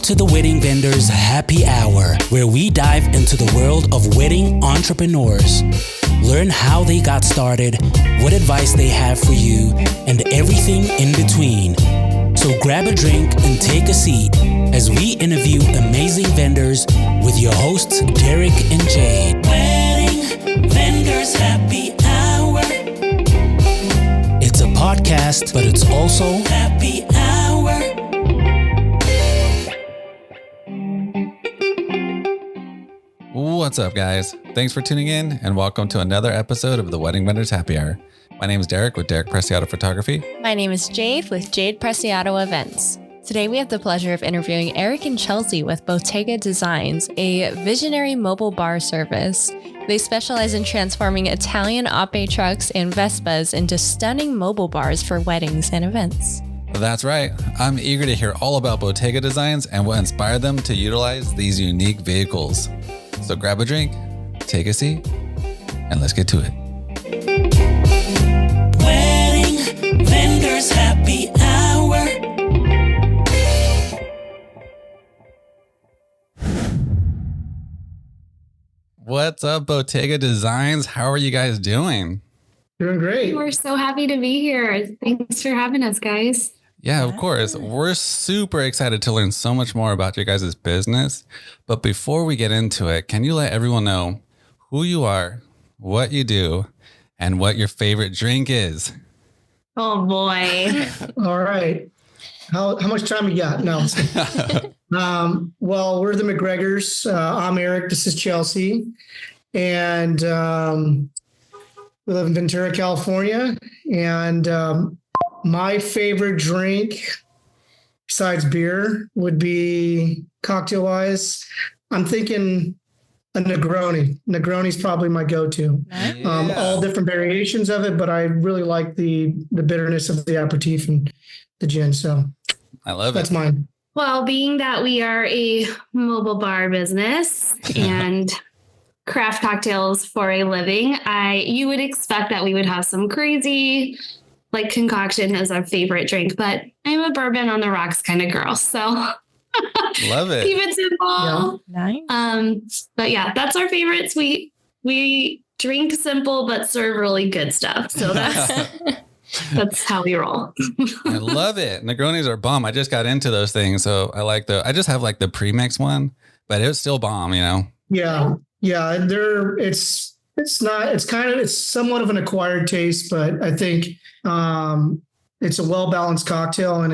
to the Wedding Vendors Happy Hour, where we dive into the world of wedding entrepreneurs. Learn how they got started, what advice they have for you, and everything in between. So grab a drink and take a seat as we interview amazing vendors with your hosts, Derek and Jade. Wedding Vendors Happy Hour. It's a podcast, but it's also happy hour. What's up, guys? Thanks for tuning in and welcome to another episode of the Wedding Vendors Happy Hour. My name is Derek with Derek Preciado Photography. My name is Jade with Jade Preciado Events. Today we have the pleasure of interviewing Eric and Chelsey with Bottega Designs, a visionary mobile bar service. They specialize in transforming Italian Ep trucks and Vespas into stunning mobile bars for weddings and events. That's right. I'm eager to hear all about Bottega Designs and what inspired them to utilize these unique vehicles. So grab a drink, take a seat, and let's get to it. Wedding Vendors Happy Hour. What's up, Bottega Designs? How are you guys doing? Doing great. We're so happy to be here. Thanks for having us, guys. Yeah, of course. We're super excited to learn so much more about your guys' business. But before we get into it, can you let everyone know who you are, what you do, and what your favorite drink is? Oh, boy. All right. How much time we got? No. Well, we're the McGregors. I'm Eric. This is Chelsey. And we live in Ventura, California. And my favorite drink, besides beer, would be cocktail-wise. I'm thinking a Negroni. Negroni's probably my go-to. Yeah. All different variations of it, but I really like the bitterness of the aperitif and the gin. So I love that's it. mine. Well, being that we are a mobile bar business and craft cocktails for a living, you would expect that we would have some crazy concoction as our favorite drink, but I'm a bourbon on the rocks kind of girl. So Love it. keep it simple. Nice. But yeah, that's our favorites. We drink simple, but serve really good stuff. So that's how we roll. I love it. Negronis are bomb. I just got into those things. So I just have the premix one, but it was still bomb, you know? Yeah. Yeah. It's somewhat of an acquired taste, but I think it's a well-balanced cocktail, and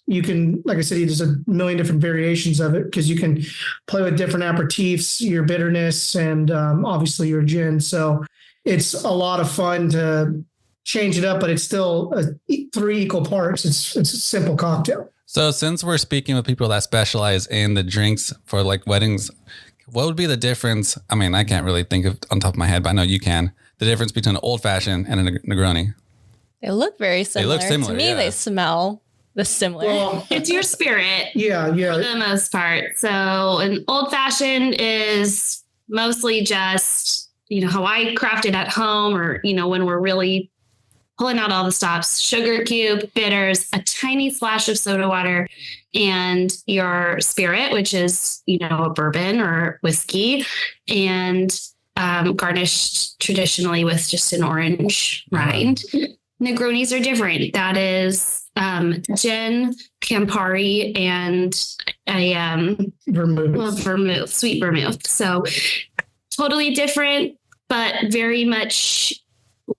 you can, like I said, there's a million different variations of it because you can play with different aperitifs, your bitterness, and obviously your gin. So it's a lot of fun to change it up, but it's still 3 equal parts. It's a simple cocktail. So since we're speaking with people that specialize in the drinks for weddings, what would be the difference? I mean, I can't really think of on top of my head, but I know you can. The difference between an old fashioned and a Negroni. They look very similar. similar, To me, yeah. They smell the similar. Well, It's your spirit. yeah. For the most part. So an old fashioned is mostly just, how I craft it at home, or, when we're really pulling out all the stops: sugar cube, bitters, a tiny splash of soda water, and your spirit, which is, a bourbon or whiskey, and garnished traditionally with just an orange rind. Negronis are different. That is gin, Campari, and a vermouth, sweet vermouth. So totally different, but very much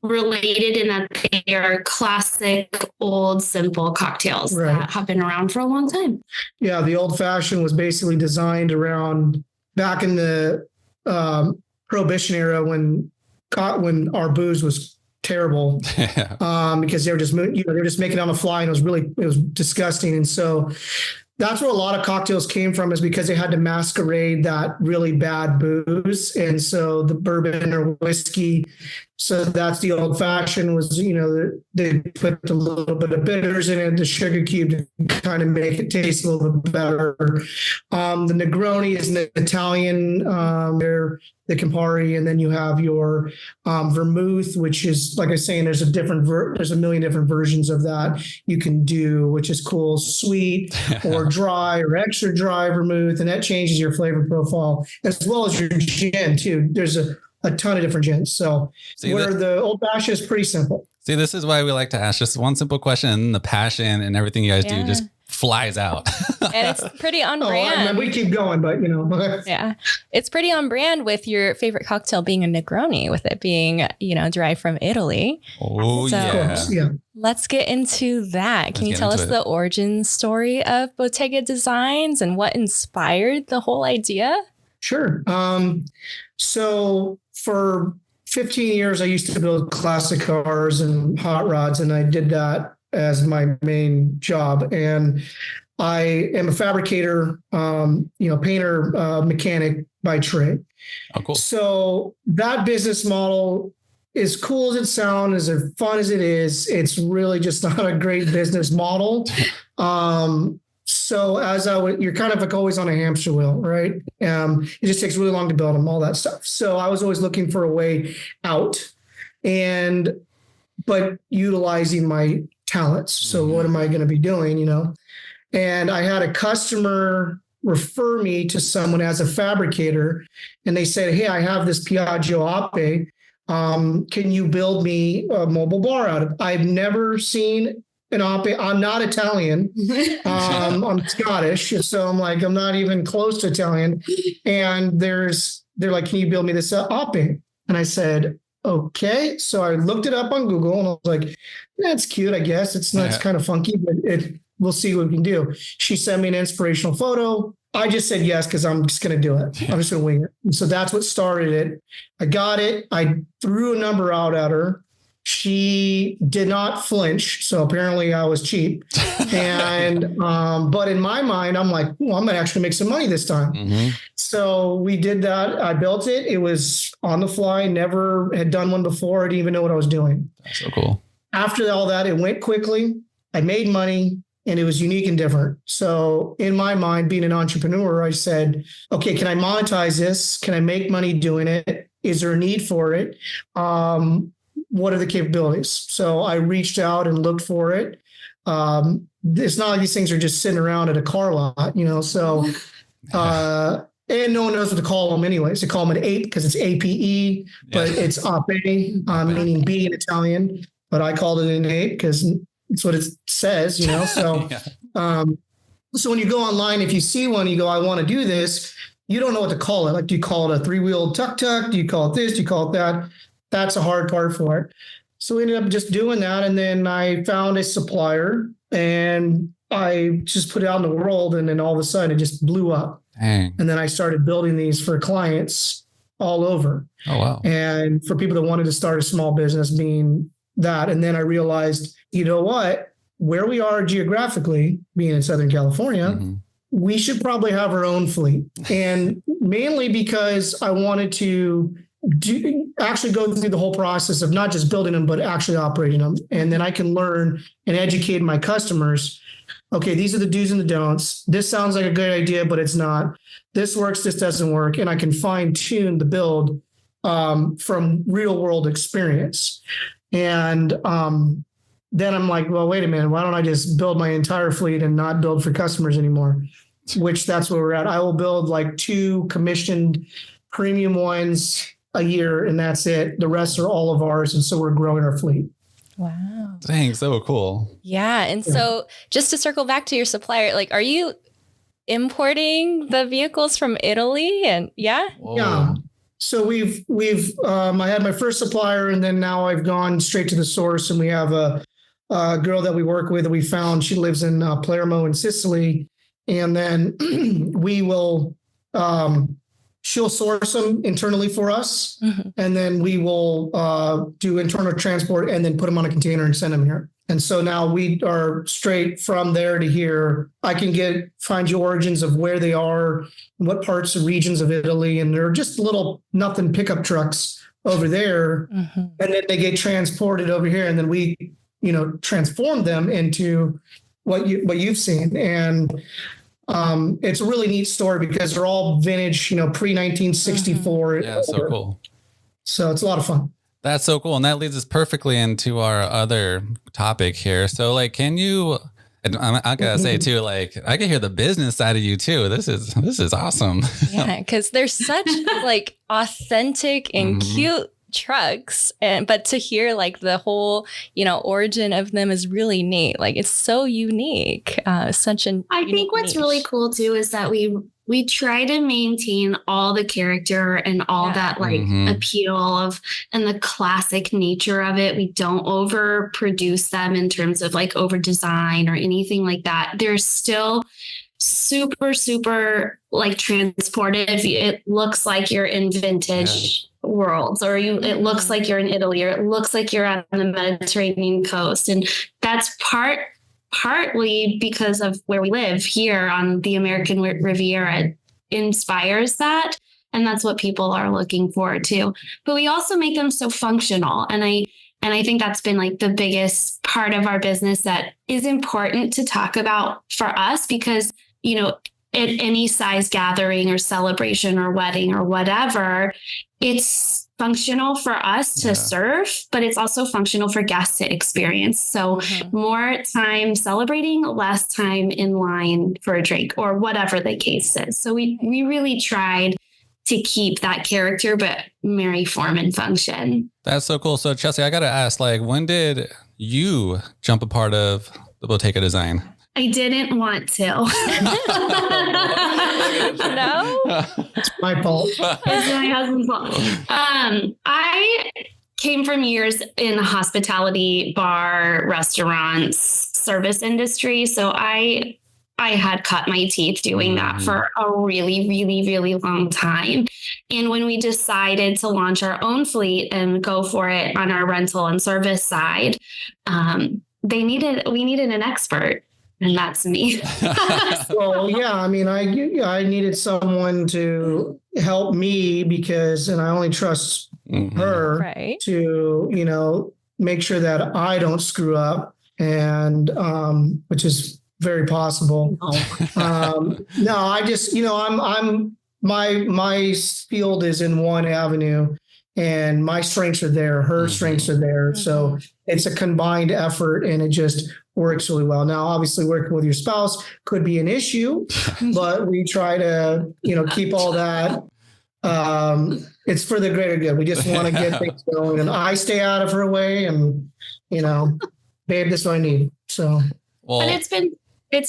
related in that they are classic, old, simple cocktails that have been around for a long time. Yeah, the old fashioned was basically designed around back in the Prohibition era when our booze was terrible, because they were just making it on the fly, and it was disgusting. And so that's where a lot of cocktails came from, is because they had to masquerade that really bad booze. And so the bourbon or whiskey So that's the old fashioned was, they put a little bit of bitters in it, the sugar cube to kind of make it taste a little bit better. The Negroni is an Italian, they're the Campari, and then you have your vermouth, which is, like I was saying, there's a million different versions of that you can do, which is cool, sweet or dry or extra dry vermouth, and that changes your flavor profile as well as your gin too. There's a ton of different gins. So the old fashioned is pretty simple. See, this is why we like to ask just one simple question, and the passion and everything you guys do just flies out. And it's pretty on brand. We keep going, but yeah, it's pretty on brand with your favorite cocktail being a Negroni, with it being, derived from Italy. Oh, so yeah. Let's get into that. Can you tell us the origin story of Bottega Designs and what inspired the whole idea? Sure. So for 15 years, I used to build classic cars and hot rods, and I did that as my main job. And I am a fabricator, painter, mechanic by trade. Oh, cool. So that business model, as cool as it sounds, as fun as it is, it's really just not a great business model. So you're kind of like always on a hamster wheel, right? It just takes really long to build them, all that stuff. So I was always looking for a way out, but utilizing my talents. So what am I going to be doing, And I had a customer refer me to someone as a fabricator, and they said, "Hey, I have this Piaggio Ape. Can you build me a mobile bar out of it?" I've never seen an Ape. I'm not Italian. I'm Scottish. So I'm like, I'm not even close to Italian. And they're like, "Can you build me this Ape?" And I said, "Okay." So I looked it up on Google and I was like, "That's cute, I guess. It's kind of funky, but we'll see what we can do." She sent me an inspirational photo. I just said yes, because I'm just going to do it. I'm just going to wing it. And so that's what started it. I got it. I threw a number out at her. She did not flinch. So apparently I was cheap. And, but in my mind, I'm like, well, I'm going to actually make some money this time. Mm-hmm. So we did that. I built it. It was on the fly. Never had done one before. I didn't even know what I was doing. That's so cool. After all that, it went quickly. I made money. And it was unique and different. So in my mind, being an entrepreneur, I said, okay, can I monetize this? Can I make money doing it? Is there a need for it? What are the capabilities? So I reached out and looked for it. It's not like these things are just sitting around at a car lot, so, and no one knows what to call them anyways. They call them an ape because it's APE, but it's ape, meaning bee in Italian. But I called it an ape because it's what it says, so, so when you go online, if you see one, you go, I want to do this. You don't know what to call it. Like, do you call it a 3-wheel tuk-tuk? Do you call it this? Do you call it that? That's a hard part for it. So we ended up just doing that. And then I found a supplier and I just put it out in the world. And then all of a sudden it just blew up. Dang. And then I started building these for clients all over. Oh, wow. And for people that wanted to start a small business, being that. And then I realized, you know what, where we are geographically, being in Southern California, we should probably have our own fleet. And mainly because I wanted to actually go through the whole process of not just building them, but actually operating them. And then I can learn and educate my customers. Okay, these are the do's and the don'ts. This sounds like a good idea, but it's not. This works, this doesn't work. And I can fine tune the build from real world experience. And then I'm like, well, wait a minute, why don't I just build my entire fleet and not build for customers anymore? Which that's where we're at. I will build like 2 commissioned premium ones a year, and that's it. The rest are all of ours. And so we're growing our fleet. Wow. Dang, so cool. Yeah. And so just to circle back to your supplier, like, are you importing the vehicles from Italy? And Whoa. Yeah. So we've I had my first supplier, and then now I've gone straight to the source, and we have a girl that we work with that we found. She lives in Palermo in Sicily, and then we will she'll source them internally for us, and then we will do internal transport and then put them on a container and send them here. And so now we are straight from there to here. I can find you origins of where they are, what parts and regions of Italy, and they're just little nothing pickup trucks over there, and then they get transported over here, and then we, transform them into what you've seen. And it's a really neat story because they're all vintage, pre-1964. Yeah, so cool. So it's a lot of fun. That's so cool. And that leads us perfectly into our other topic here. So like, can you, and I gotta say too, like I can hear the business side of you too. This is awesome. Yeah. Cause they're such like authentic and cute trucks, but to hear like the whole origin of them is really neat. Like it's so unique. I think what's really cool too is that we try to maintain all the character and all that like appeal of and the classic nature of it. We don't overproduce them in terms of like over design or anything like that. They're still super, super like transportive. It looks like you're in vintage worlds, or it looks like you're in Italy, or it looks like you're on the Mediterranean coast. And that's partly because of where we live here on the American Riviera inspires that. And that's what people are looking for too. But we also make them so functional. And I think that's been like the biggest part of our business that is important to talk about for us, because, at any size gathering or celebration or wedding or whatever, it's functional for us to serve, but it's also functional for guests to experience. So more time celebrating, less time in line for a drink or whatever the case is. So we really tried to keep that character, but marry form and function. That's so cool. So Chelsey, I got to ask, like, when did you jump a part of the Bottega Design? I didn't want to. No? It's my fault. It's my husband's fault. I came from years in the hospitality, bar, restaurants, service industry. So I had cut my teeth doing that for a really, really, really long time. And when we decided to launch our own fleet and go for it on our rental and service side, we needed an expert. And that's me. Well, yeah, I mean, I needed someone to help me and I only trust her to, make sure that I don't screw up, and which is very possible. No, I just, my field is in one avenue, and my strengths are there. Her strengths are there. So it's a combined effort, and it just works really well. Now, obviously working with your spouse could be an issue, but we try to, keep all that. It's for the greater good. We just want to get things going, and I stay out of her way, and, babe, this is what I need. So, but it's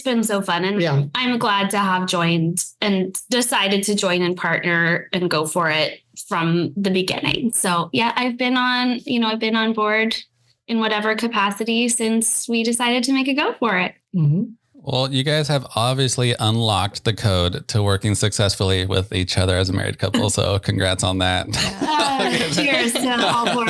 been so fun. And I'm glad to have joined and decided to join and partner and go for it from the beginning. So yeah, I've been on board in whatever capacity since we decided to make a go for it. Well, you guys have obviously unlocked the code to working successfully with each other as a married couple. So congrats on that. Cheers to all four.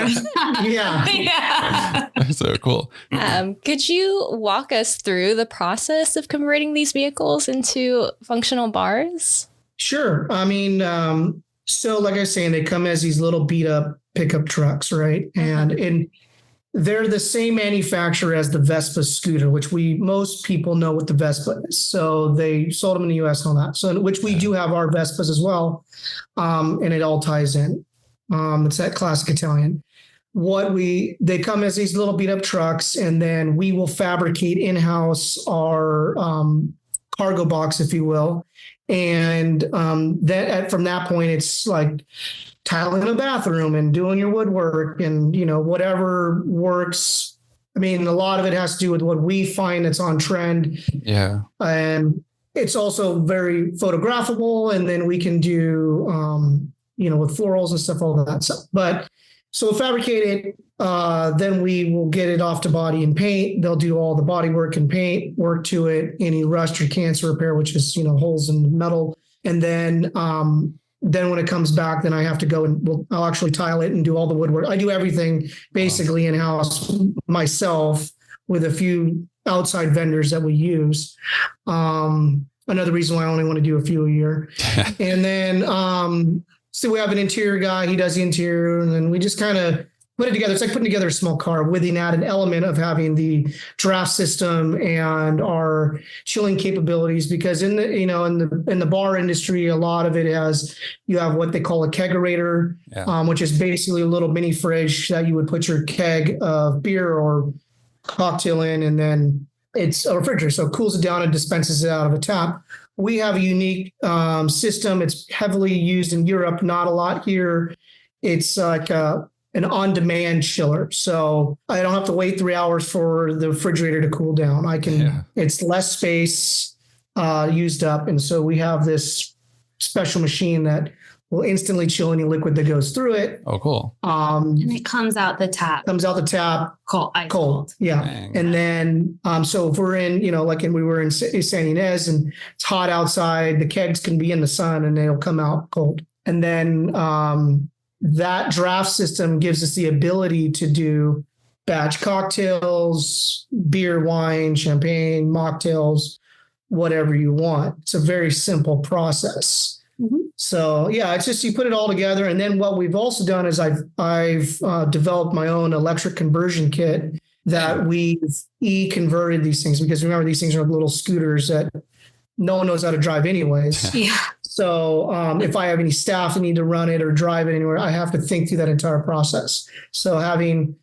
Yeah. So cool. Could you walk us through the process of converting these vehicles into functional bars? Sure. I mean, so like I was saying, they come as these little beat up pickup trucks, right? And they're the same manufacturer as the Vespa scooter, which most people know what the Vespa is. So they sold them in the US and all that. So, which we do have our Vespas as well. And it all ties in. It's that classic Italian. They come as these little beat up trucks, and then we will fabricate in-house our cargo box, if you will. And from that point, it's like tiling a bathroom and doing your woodwork and, whatever works. I mean, a lot of it has to do with what we find that's on trend. Yeah. And it's also very photographable. And then we can do, with florals and stuff, all that stuff. But so we'll fabricate it. Then we will get it off to body and paint. They'll do all the body work and paint work to it, any rust or cancer repair, which is, holes in metal. And then when it comes back, then I have to go and I'll actually tile it and do all the woodwork. I do everything basically in-house myself with a few outside vendors that we use. Another reason why I only want to do a few a year. And then, So we have an interior guy, he does the interior, and then we just kind of put it together. It's like putting together a small car with an added element of having the draft system and our chilling capabilities. Because in the bar industry, a lot of it you have what they call a kegerator, which is basically a little mini fridge that you would put your keg of beer or cocktail in, and then it's a refrigerator, so it cools it down and dispenses it out of a tap. We have a unique system. It's heavily used in Europe, not a lot here. It's like an on-demand chiller. So I don't have to wait 3 hours for the refrigerator to cool down. It's less space used up. And so we have this special machine that will instantly chill any liquid that goes through it. Oh, cool. And it comes out the tap. Cold. Yeah. Dang. And then, so if we're in, we were in San Ynez and it's hot outside, the kegs can be in the sun and they'll come out cold. And then, that draft system gives us the ability to do batch cocktails, beer, wine, champagne, mocktails, whatever you want. It's a very simple process. Mm-hmm. So it's just, you put it all together. And then what we've also done is I've developed my own electric conversion kit that we've converted these things, because remember, these things are little scooters that no one knows how to drive anyways. Yeah. So if I have any staff that need to run it or drive it anywhere, I have to think through that entire process. So having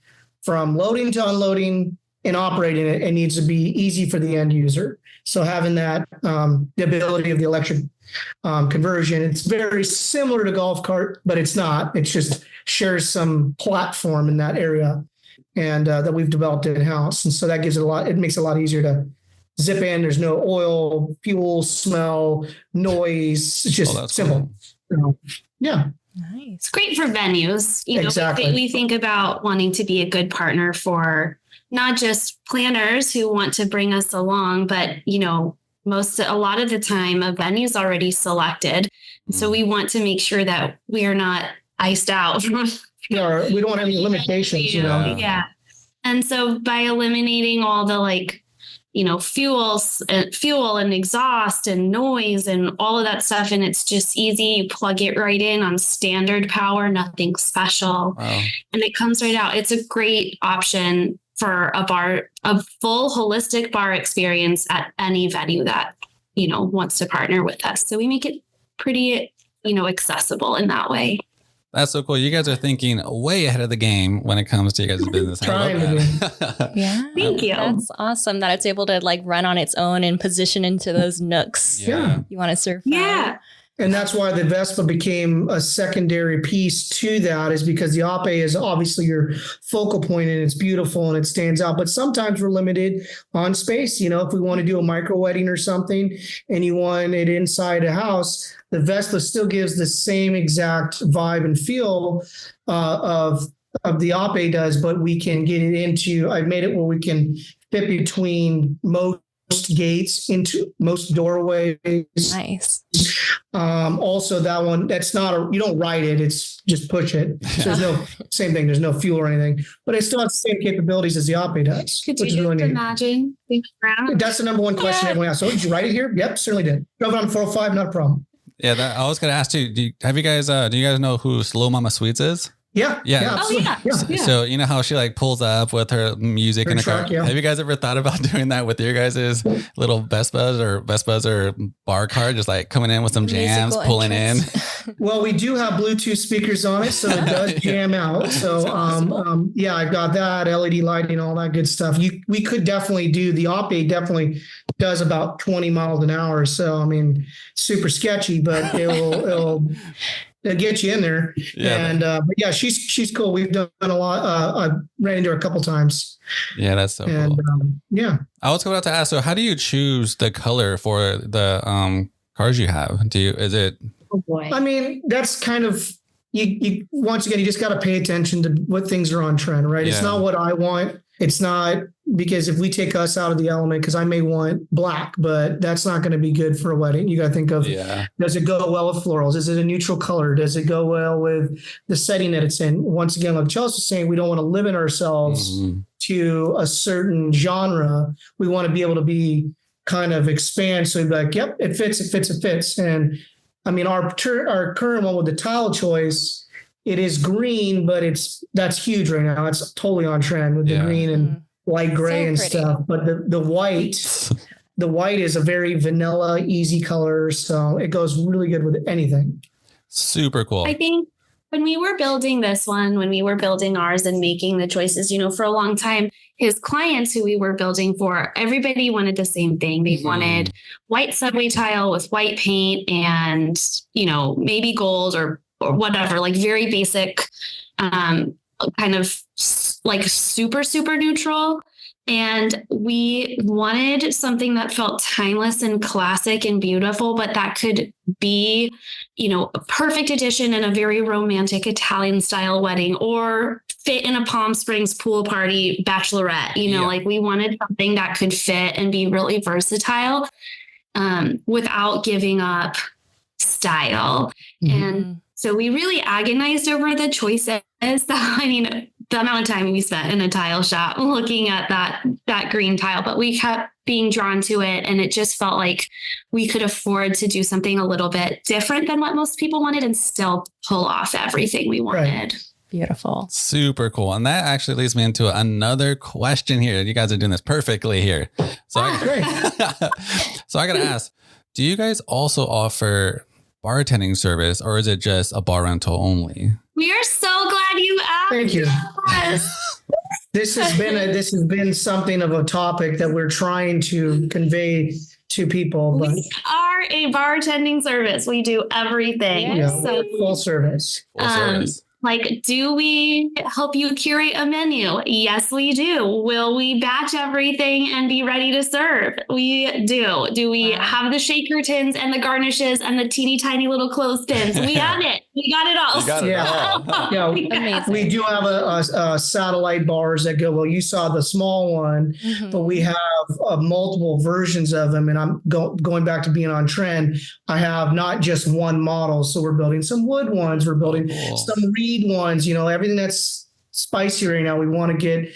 from loading to unloading and operating it, it needs to be easy for the end user. So having that, the ability of the electric conversion, it's very similar to golf cart, but it's not. It just shares some platform in that area, and that we've developed in-house. And so that gives it makes it a lot easier to zip in. There's no oil, fuel, smell, noise. It's just simple. Cool. Yeah. Nice. It's great for venues. Exactly. We think about wanting to be a good partner for not just planners who want to bring us along, but, a lot of the time a venue's already selected. So we want to make sure that we are not iced out. We don't have any limitations, Yeah. And so by eliminating all the fuel and exhaust and noise and all of that stuff. And it's just easy. You plug it right in on standard power, nothing special. Wow. And it comes right out. It's a great option for a full holistic bar experience at any venue that, wants to partner with us. So we make it pretty, accessible in that way. That's so cool. You guys are thinking way ahead of the game when it comes to you guys' business. Yeah. Thank you. That's awesome that it's able to run on its own and position into those nooks. Yeah. You want to surf. Yeah. And that's why the Vespa became a secondary piece to that, is because the Ape is obviously your focal point and it's beautiful and it stands out. But sometimes we're limited on space. If we want to do a micro wedding or something and you want it inside a house, the Vespa still gives the same exact vibe and feel of the Ape does, but we can get it into, I've made it where we can fit between most gates, into most doorways. Nice. Also that one, you don't ride it, it's just push it. So there's same thing. There's no fuel or anything, but it still has the same capabilities as the Ape does. Could you really imagine? That's the number one question everyone asks. So did you ride it here? Yep, certainly did. Drove it on 405, not a problem. Yeah, I was going to ask you, do you guys know who Slow Mama Sweets is? Yeah. Oh, yeah. So you know how she pulls up with her music in the car? Yeah. Have you guys ever thought about doing that with your guys' little Vespas or bar car, just coming in with some jams, pulling in? Well, we do have Bluetooth speakers on it, so it does jam out. So I've got that, LED lighting, all that good stuff. We could definitely do, the Ape definitely does about 20 miles an hour. So, super sketchy, but it'll get you in there. Yeah. And, but she's cool. We've done a lot. I've ran into her a couple times. Yeah. That's so cool. Yeah. I was about to ask, so how do you choose the color for the cars you have? Oh boy. That's kind of, you once again, you just got to pay attention to what things are on trend, right? Yeah. It's not what I want. It's not, because if we take us out of the element, because I may want black, but that's not going to be good for a wedding. You got to think of, does it go well with florals? Is it a neutral color? Does it go well with the setting that it's in? Once again, like Chelsea was saying, we don't want to limit ourselves to a certain genre. We want to be able to be kind of expand. So we'd be like, yep, it fits. And I mean, our current one with the tile choice, it is green, but that's huge right now. It's totally on trend with the green and light gray and stuff. But the white is a very vanilla, easy color. So it goes really good with anything. Super cool. I think when we were building this one, when we were building ours and making the choices, for a long time, his clients who we were building for, everybody wanted the same thing. They wanted white subway tile with white paint and, maybe gold or whatever, like very basic, kind of like super, super neutral. And we wanted something that felt timeless and classic and beautiful, but that could be, a perfect addition in a very romantic Italian style wedding or fit in a Palm Springs pool party bachelorette. Like we wanted something that could fit and be really versatile without giving up style. And so we really agonized over the choices. The amount of time we spent in a tile shop looking at that green tile, but we kept being drawn to it. And it just felt like we could afford to do something a little bit different than what most people wanted and still pull off everything we wanted. Right. Beautiful. Super cool. And that actually leads me into another question here. You guys are doing this perfectly here. So I got to ask, do you guys also offer bartending service or is it just a bar rental only? We are so glad you asked. Thank you. This has been something of a topic that we're trying to convey to people. But we are a bartending service. We do everything. Full service. Full service. Like, do we help you curate a menu? Yes, we do. Will we batch everything and be ready to serve? We do. Do we have the shaker tins and the garnishes and the teeny tiny little clothespins? We have it. We got it all. You got it all. Amazing. We do have a satellite bars that go, well, you saw the small one, but we have multiple versions of them. And I'm going back to being on trend. I have not just one model. So we're building some wood ones. We're building some reed ones, everything that's spicy right now. I want to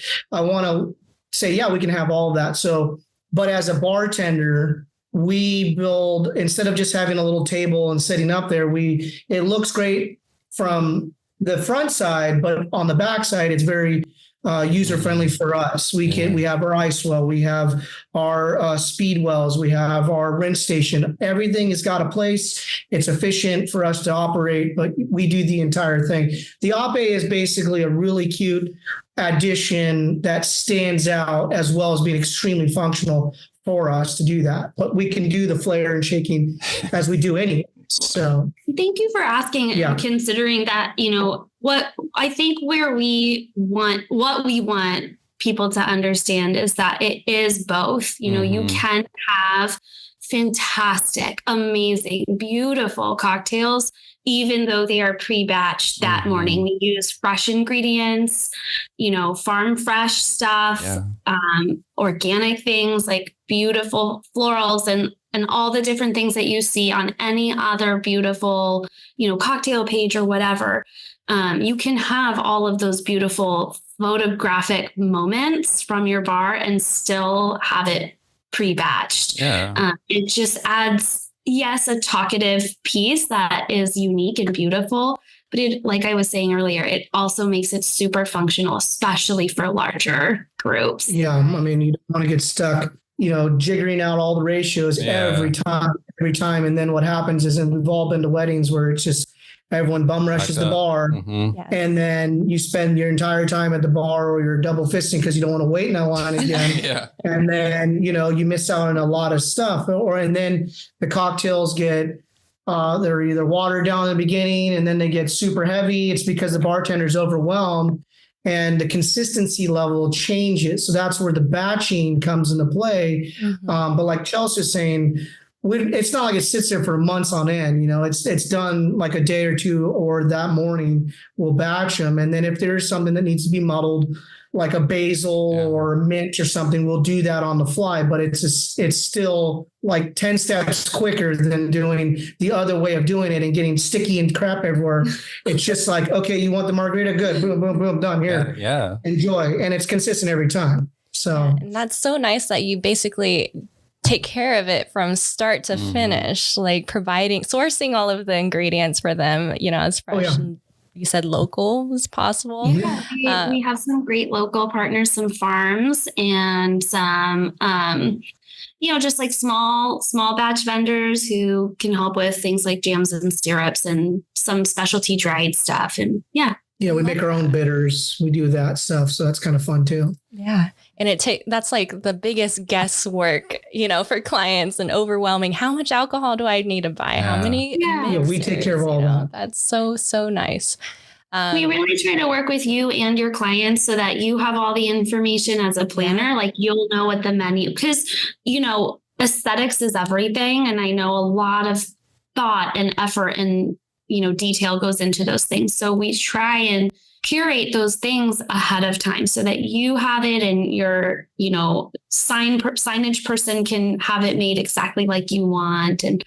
say, we can have all of that. So, but as a bartender, we build, instead of just having a little table and sitting up there, it looks great from the front side, but on the back side, it's very user-friendly for us. We have our ice well, we have our speed wells, we have our rinse station. Everything has got a place. It's efficient for us to operate, but we do the entire thing. The Ape is basically a really cute addition that stands out as well as being extremely functional for us to do that. But we can do the flare and shaking as we do anyway. So thank you for asking and considering that, what we want people to understand is that it is both. You can have fantastic, amazing, beautiful cocktails, even though they are pre-batched that morning. We use fresh ingredients, farm fresh stuff, organic things like beautiful florals and all the different things that you see on any other beautiful, cocktail page or whatever. You can have all of those beautiful photographic moments from your bar and still have it pre-batched. It just adds, a talkative piece that is unique and beautiful. But it, like I was saying earlier, it also makes it super functional, especially for larger groups. Yeah, I mean, you don't want to get stuck jiggering out all the ratios every time. And then what happens is, and we've all been to weddings where it's just everyone bum rushes the bar. And then you spend your entire time at the bar or you're double fisting because you don't want to wait in that line again. And then, you miss out on a lot of stuff. And then the cocktails get, they're either watered down in the beginning and then they get super heavy. It's because the bartender's overwhelmed. And the consistency level changes. So that's where the batching comes into play. But like Chelsea was saying, it's not like it sits there for months on end. It's done like a day or two, or that morning we'll batch them. And then if there's something that needs to be muddled, like a basil or a mint or something, we'll do that on the fly. But it's still like 10 steps quicker than doing the other way of doing it and getting sticky and crap everywhere. It's just like, okay, you want the margarita? Good. Boom, boom, boom, done here. Yeah. Enjoy. And it's consistent every time. So and that's so nice that you basically take care of it from start to finish, like sourcing all of the ingredients for them, as fresh and you said local as possible. Yeah, we have some great local partners, some farms and some, just like small batch vendors who can help with things like jams and syrups and some specialty dried stuff. And we make our own bitters. We do that stuff. So that's kind of fun too. Yeah. And that's like the biggest guesswork, for clients and overwhelming. How much alcohol do I need to buy? Yeah. How many? Yeah, we take care of all that. That's so nice. We really try to work with you and your clients so that you have all the information as a planner. Like you'll know what the menu, because, aesthetics is everything. And I know a lot of thought and effort and, detail goes into those things. So we try and curate those things ahead of time so that you have it and your, signage person can have it made exactly like you want. And,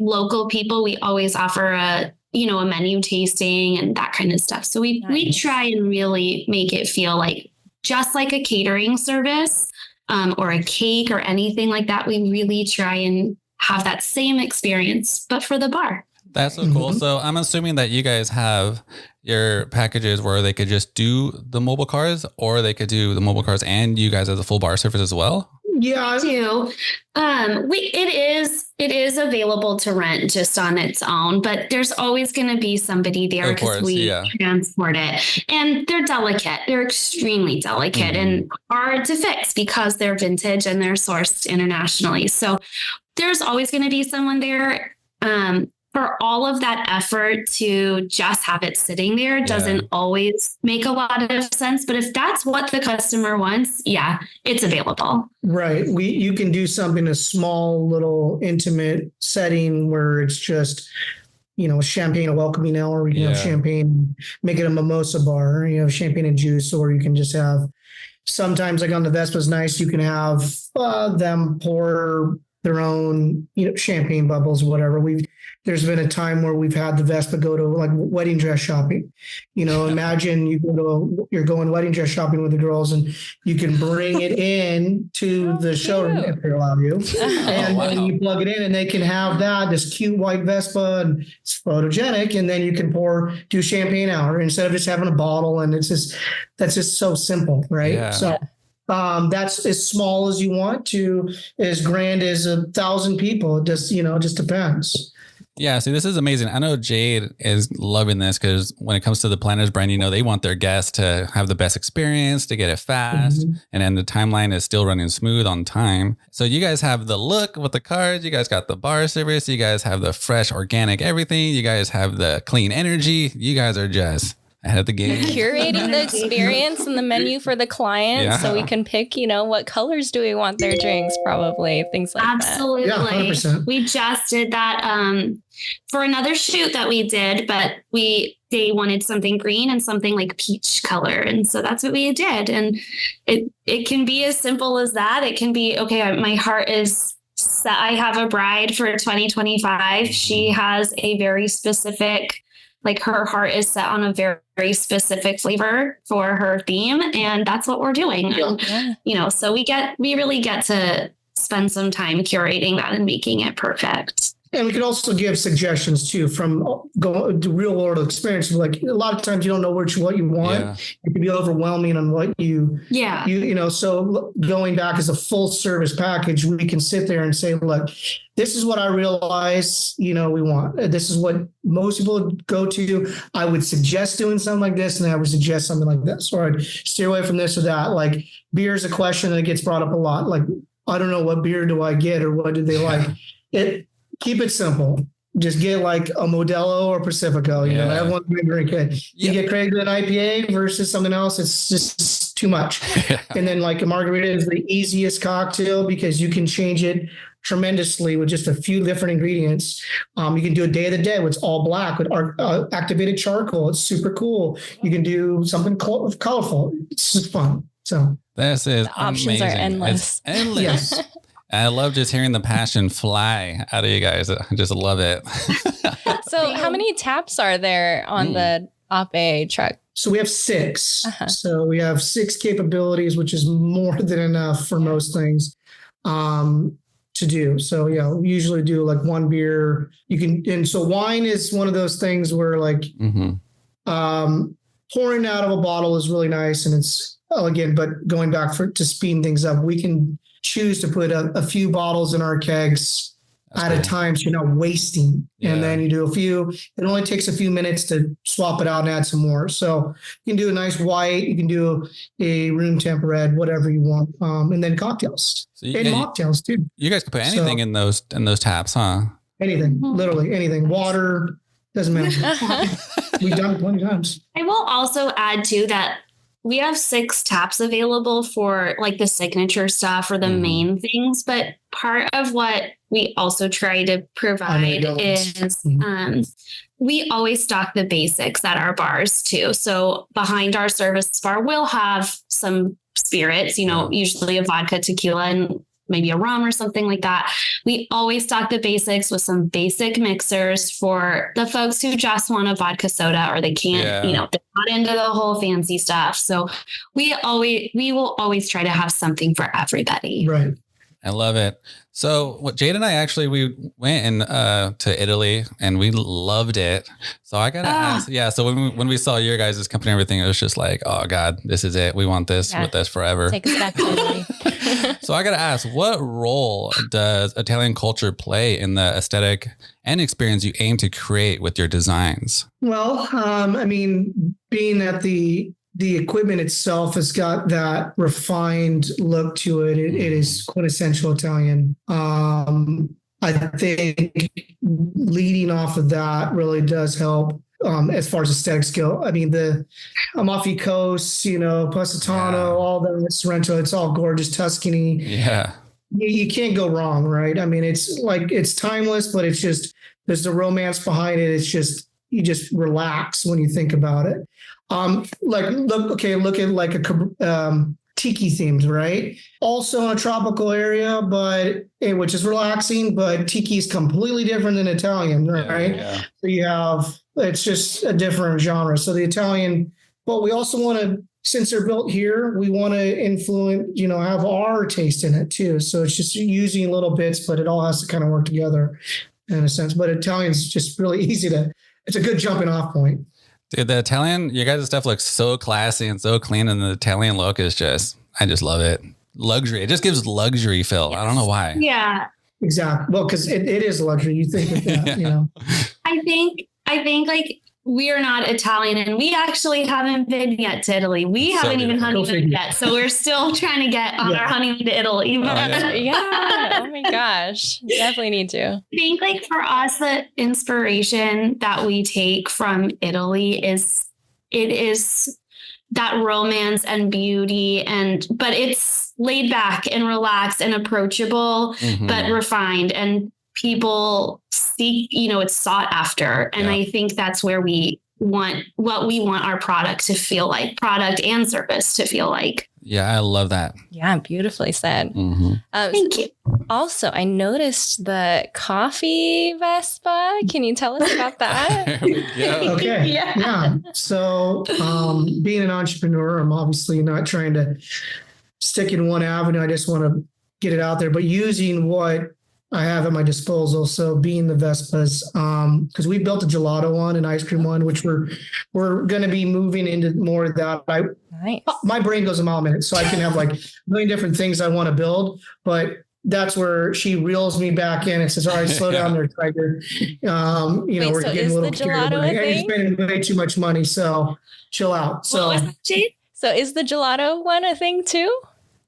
local people, we always offer a menu tasting and that kind of stuff. So we try and really make it feel like just like a catering service or a cake or anything like that. We really try and have that same experience, but for the bar. That's so cool. So I'm assuming that you guys have your packages where they could just do the mobile cars, or they could do the mobile cars and you guys as a full bar service as well. Yeah, we do. It is available to rent just on its own, but there's always going to be somebody there because we transport it, and they're delicate. They're extremely delicate and hard to fix because they're vintage and they're sourced internationally. So there's always going to be someone there. For all of that effort to just have it sitting there doesn't always make a lot of sense. But if that's what the customer wants, it's available. Right. You can do something, a small little intimate setting where it's just, champagne, a welcoming hour. You can have champagne, make it a mimosa bar, champagne and juice, or you can just have, sometimes like on the Vespas nice, you can have them pour their own, champagne bubbles, whatever. There's been a time where we've had the Vespa go to like wedding dress shopping. Imagine you're going wedding dress shopping with the girls, and you can bring it in to the showroom if they allow you, and then you plug it in, and they can have this cute white Vespa, and it's photogenic, and then you can do champagne hour instead of just having a bottle, and that's just so simple, right? Yeah. So. That's as small as you want to, as grand as 1,000 people. It just depends. Yeah. See, this is amazing. I know Jade is loving this because when it comes to the Planners brand, they want their guests to have the best experience, to get it fast. And then the timeline is still running smooth on time. So you guys have the look with the cards. You guys got the bar service. You guys have the fresh, organic, everything. You guys have the clean energy. You guys are just ahead of the game. Curating the experience and the menu for the client so we can pick, what colors do we want their drinks, probably, things like Absolutely. that. Absolutely. Yeah, 100%. We just did that for another shoot that we did, but they wanted something green and something like peach color. And so that's what we did. And it can be as simple as that. It can be, okay, my heart is set. I have a bride for 2025. She has a very specific, like her heart is set on a very, very specific flavor for her theme. And that's what we're doing. And, so we really get to spend some time curating that and making it perfect. And we could also give suggestions too from real world experience. Like a lot of times you don't know what you want. Yeah. It can be overwhelming on what so going back as a full service package, we can sit there and say, look, this is what I realize, we want. This is what most people go to. I would suggest doing something like this, and I would suggest something like this, or I'd steer away from this or that. Like beer is a question that gets brought up a lot. Like, I don't know, what beer do I get, or what do they like? Keep it simple. Just get like a Modelo or Pacifico. Everyone's going to drink it. You get Craig an IPA versus something else. It's just too much. And then like a margarita is the easiest cocktail because you can change it tremendously with just a few different ingredients. You can do a day of the dead, which is all black with activated charcoal. It's super cool. You can do something colorful. It's just fun. So this is the options amazing. are endless. It's endless. Yes. I love just hearing the passion fly out of you guys. I just love it. So how many taps are there on the Ep truck? So we have 6. So we have 6 capabilities, which is more than enough for most things. to do. So yeah, we usually do like one beer. And so wine is one of those things where like pouring out of a bottle is really nice, and it's elegant, but going back to speeding things up, we can choose to put a few bottles in our kegs at a time, so you're not wasting. Yeah. And then you do a few. It only takes a few minutes to swap it out and add some more. So you can do a nice white, you can do a room temp red, whatever you want, and then cocktails and mocktails too. You guys can put anything in those taps, huh? Anything, literally anything. Water, doesn't matter. We've done it plenty of times. I will also add too that we have 6 taps available for like the signature stuff or the main things. But part of what we also try to provide is we always stock the basics at our bars too. So behind our service bar, we'll have some spirits, usually a vodka, tequila, and maybe a rum or something like that. We always stock the basics with some basic mixers for the folks who just want a vodka soda, or they can't, they're not into the whole fancy stuff. So we will always try to have something for everybody. Right. I love it. So Jade and I actually, we went to Italy and we loved it. So I got to ask, so when we saw your guys' company and everything, it was just like, oh God, this is it. We want this with us forever. Take us back to Italy. So I got to ask, what role does Italian culture play in the aesthetic and experience you aim to create with your designs? Well, being that the equipment itself has got that refined look to it. It is quintessential Italian. I think leading off of that really does help as far as aesthetic skill. the Amalfi Coast, Positano, all the Sorrento, it's all gorgeous. Tuscany. Yeah. You can't go wrong, right? It's timeless, but it's just, there's the romance behind it. It's just, you just relax when you think about it. Look at like a tiki themed, right? Also in a tropical area, which is relaxing, but tiki is completely different than Italian, right? Yeah. So it's just a different genre. So the Italian, but we also want to, since they're built here, we want to influence, have our taste in it too. So it's just using little bits, but it all has to kind of work together in a sense. But Italian's just really easy it's a good jumping off point. Dude, the Italian, you guys' stuff looks so classy and so clean, and the Italian look is I just love it. Luxury. It just gives luxury feel. I don't know why. Yeah. Exactly. Well, because it is luxury. You think of that, I think like we are not Italian, and we actually haven't been yet to Italy. We haven't even honeymooned yet. So we're still trying to get on our honeymoon to Italy. Yeah. Oh my gosh. Definitely need to. I think like for us, the inspiration that we take from Italy is that romance and beauty, but it's laid back and relaxed and approachable, but refined, and people seek, it's sought after. And I think that's where we want our product to feel like, product and service to feel like. Yeah, I love that. Yeah, beautifully said. Thank you. Also, I noticed the coffee Vespa. Can you tell us about that? There we go. Okay. Yeah. So being an entrepreneur, I'm obviously not trying to stick in one avenue. I just want to get it out there, but using what I have at my disposal. So being the Vespas, because we built a gelato one, an ice cream one, which we're going to be moving into more of that. Nice. My brain goes a mile a minute, so I can have like a million different things I want to build, but that's where she reels me back in and says, all right, slow down there, Tiger. We're getting a little carried away. You're spending way too much money, so chill out. So, so is the gelato one a thing too?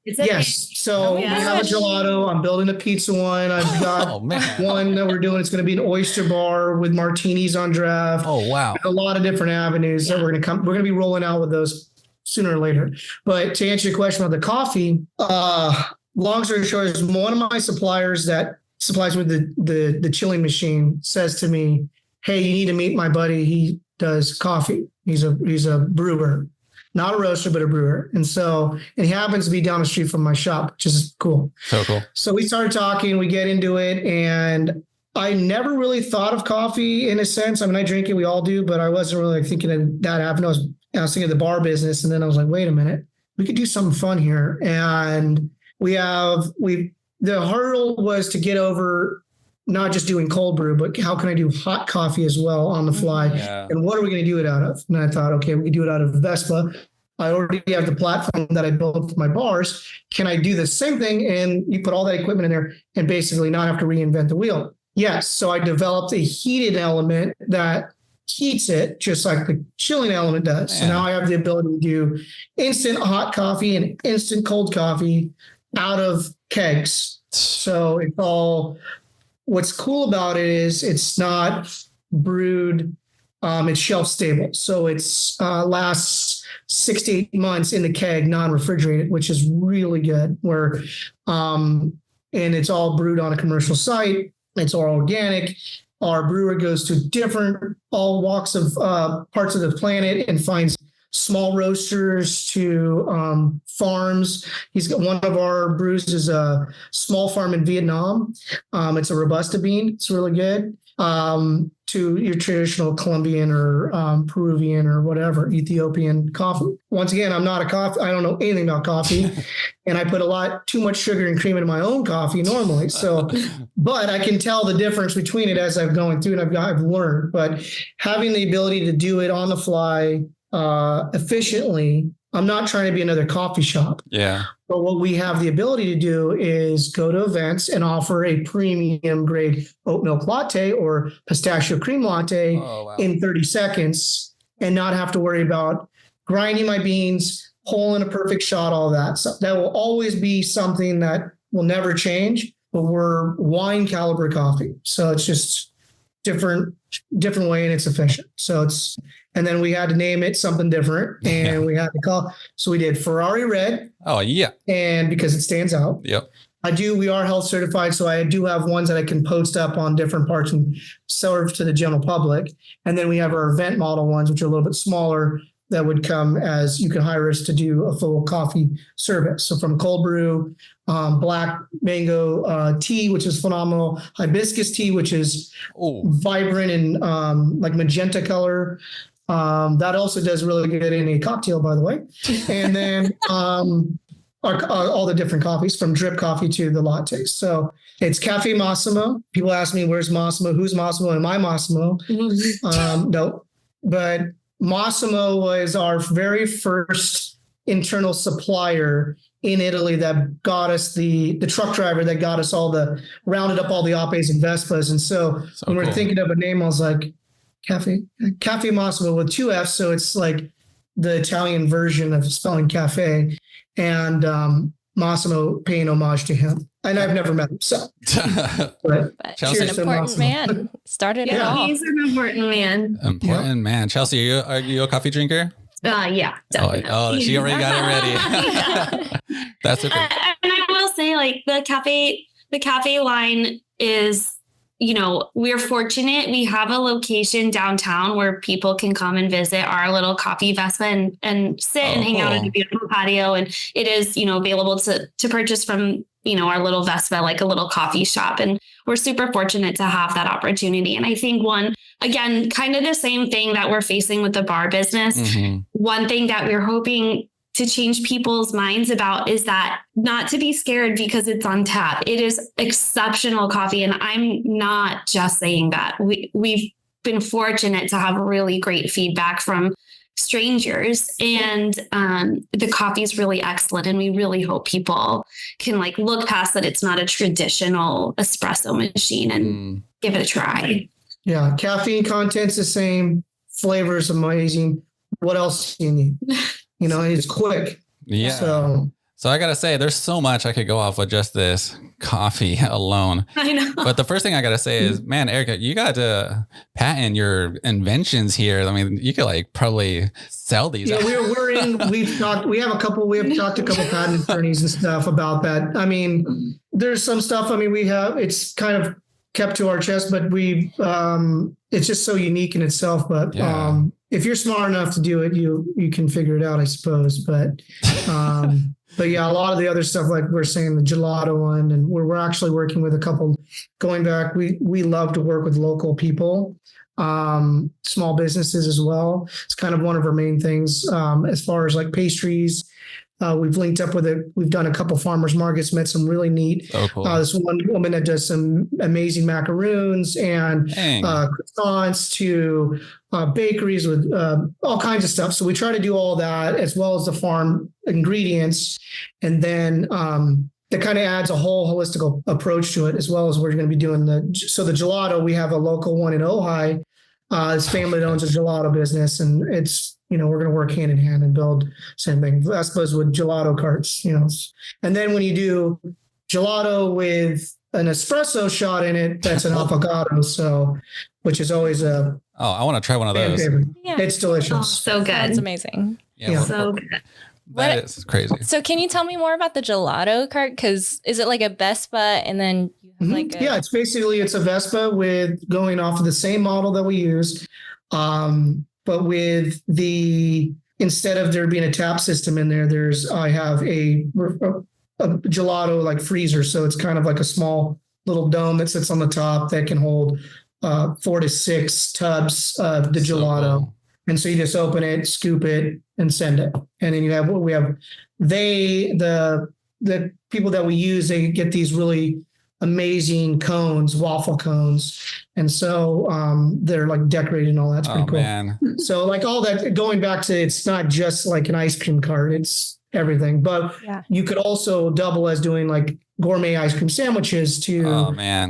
Yes. So we have a gelato. I'm building a pizza one. I've got one that we're doing. It's going to be an oyster bar with martinis on draft. Oh, wow. A lot of different avenues that we're going to be rolling out with those sooner or later. But to answer your question about the coffee, long story short is one of my suppliers that supplies with the chilling machine says to me, hey, you need to meet my buddy. He does coffee. He's a brewer. Not a roaster, but a brewer. And he happens to be down the street from my shop, which is cool. So cool. So we started talking, we get into it, and I never really thought of coffee in a sense. I drink it, we all do, but I wasn't really thinking of that happened. I was thinking of the bar business, and then I was like, wait a minute, we could do something fun here. And we the hurdle was to get over not just doing cold brew, but how can I do hot coffee as well on the fly? Yeah. And what are we going to do it out of? And I thought, okay, we can do it out of Vespa. I already have the platform that I built for my bars. Can I do the same thing? And you put all that equipment in there and basically not have to reinvent the wheel. Yes. So I developed a heated element that heats it just like the chilling element does. Man. So now I have the ability to do instant hot coffee and instant cold coffee out of kegs. So it's all, what's cool about it is it's not brewed, it's shelf stable. So it's lasts 6 to 8 months in the keg, non-refrigerated, which is really good. And it's all brewed on a commercial site. It's all organic. Our brewer goes to different, all walks of parts of the planet and finds small roasters to farms. He's got one of our brews is a small farm in Vietnam. It's a Robusta bean. It's really good. To your traditional Colombian or Peruvian or whatever, Ethiopian coffee. Once again, I'm not a coffee. I don't know anything about coffee. And I put a lot too much sugar and cream in my own coffee normally. So, but I can tell the difference between it as I've going through and I've learned. But having the ability to do it on the fly efficiently, I'm not trying to be another coffee shop. Yeah. But what we have the ability to do is go to events and offer a premium grade oat milk latte or pistachio cream latte in 30 seconds and not have to worry about grinding my beans, pulling a perfect shot, all that. So that will always be something that will never change, but we're wine caliber coffee. So it's just different way and it's efficient. So it's, and then we had to name it something different and we had to call. So we did Ferrari Red. Oh, yeah. And because it stands out. Yep. We are health certified. So I do have ones that I can post up on different parts and serve to the general public. And then we have our event model ones, which are a little bit smaller that would come as you can hire us to do a full coffee service. So from cold brew, black mango tea, which is phenomenal, hibiscus tea, which is vibrant and like magenta color. That also does really good in a cocktail, by the way. And then all the different coffees from drip coffee to the lattes. So it's Cafe Massimo. People ask me, where's Massimo? Who's Massimo? Am I Massimo? No, but Massimo was our very first internal supplier in Italy that got us the truck driver that got us rounded up all the Apes and Vespas. And so when we're thinking of a name, I was like, Cafe Massimo with 2 F's. So it's like the Italian version of spelling cafe, and Massimo paying homage to him. And I've never met him. So but he's an important man. Started it all. He's an important man. Man. Chelsea, are you a coffee drinker? Yeah, definitely. Oh, she already got it ready. That's okay. And I will say, like, the cafe line is, we're fortunate. We have a location downtown where people can come and visit our little coffee Vespa and sit and hang out in a beautiful patio. And it is, available to purchase from, our little Vespa, like a little coffee shop. And we're super fortunate to have that opportunity. And I think again, kind of the same thing that we're facing with the bar business. Mm-hmm. One thing that we're hoping to change people's minds about is that not to be scared because it's on tap. It is exceptional coffee. And I'm not just saying that. We've been fortunate to have really great feedback from strangers, and the coffee is really excellent. And we really hope people can look past that. It's not a traditional espresso machine and give it a try. Yeah. Caffeine content's the same. Flavor is amazing. What else do you need? It's quick. Yeah. So I got to say, there's so much I could go off with just this coffee alone. I know. But the first thing I got to say is, man, Erica, you got to patent your inventions here. I mean, you could probably sell these. Yeah, we've talked to a couple patent attorneys and stuff about that. I mean, there's some stuff, it's kind of kept to our chest, but it's just so unique in itself. But if you're smart enough to do it, you can figure it out, I suppose. But yeah, a lot of the other stuff, like we're saying, the gelato one, and we're actually working with a couple going back. We love to work with local people, small businesses as well. It's kind of one of our main things as far as pastries, We've linked up with it. We've done a couple farmers markets, met some really neat. Oh, cool. This one woman that does some amazing macaroons and croissants to bakeries with all kinds of stuff. So we try to do all that as well as the farm ingredients. And then that kind of adds a whole holistic approach to it, as well as we're going to be doing the gelato. We have a local one in Ojai. His family that owns a gelato business, and it's, we're going to work hand in hand and build same thing. Vespas with gelato carts, and then when you do gelato with an espresso shot in it, that's an affogato. So, which is always a I want to try one of those. Yeah. It's delicious. Oh, so good. That's amazing. Yeah. So good. That is crazy. So can you tell me more about the gelato cart? Because is it like a Vespa and then you have like a... Yeah, it's a Vespa with going off of the same model that we use. But with instead of there being a tap system in there, I have a gelato like freezer. So it's kind of like a small little dome that sits on the top that can hold 4 to 6 tubs of the gelato. Cool. And so you just open it, scoop it, and send it. And then the people that we use, they get these really amazing cones, waffle cones. And so they're like decorated and all. That's pretty cool. Man. So like all that, going back to, it's not just like an ice cream cart, it's everything. But you could also double as doing like gourmet ice cream sandwiches to